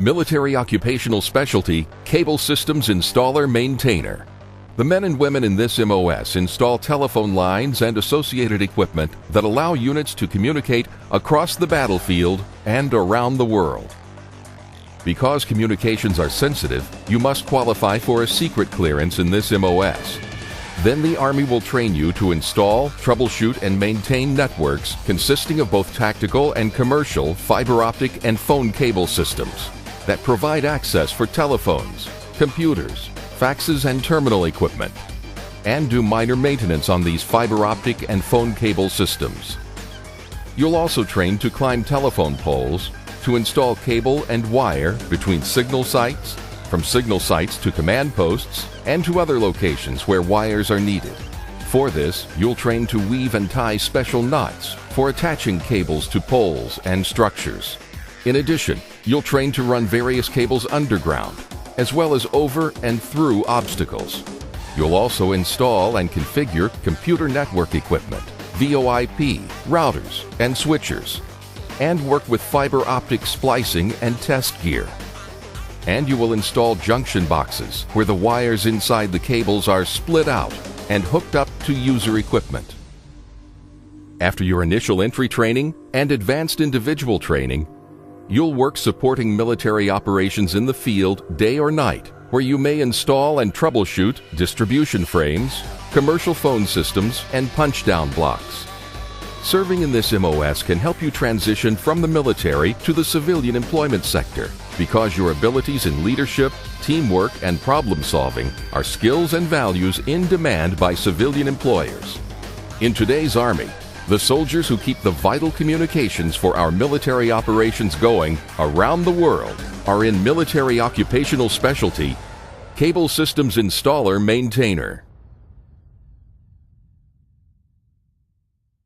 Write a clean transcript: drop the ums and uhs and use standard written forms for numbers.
Military Occupational Specialty Cable Systems Installer Maintainer. The men and women in this MOS install telephone lines and associated equipment that allow units to communicate across the battlefield and around the world. Because communications are sensitive, you must qualify for a secret clearance in this MOS. Then the Army will train you to install, troubleshoot, and maintain networks consisting of both tactical and commercial fiber optic and phone cable systems that provide access for telephones, computers, faxes, and terminal equipment, and do minor maintenance on these fiber optic and phone cable systems. You'll also train to climb telephone poles, to install cable and wire between signal sites, from signal sites to command posts, and to other locations where wires are needed. For this, you'll train to weave and tie special knots for attaching cables to poles and structures. In addition, you'll train to run various cables underground, as well as over and through obstacles. You'll also install and configure computer network equipment, VoIP, routers, and switchers, and work with fiber optic splicing and test gear. And you will install junction boxes where the wires inside the cables are split out and hooked up to user equipment. After your initial entry training and advanced individual training, you'll work supporting military operations in the field day or night, where you may install and troubleshoot distribution frames, commercial phone systems, and punch-down blocks. Serving in this MOS can help you transition from the military to the civilian employment sector because your abilities in leadership, teamwork, and problem-solving are skills and values in demand by civilian employers. In today's Army, the soldiers who keep the vital communications for our military operations going around the world are in Military Occupational Specialty Cable Systems Installer Maintainer.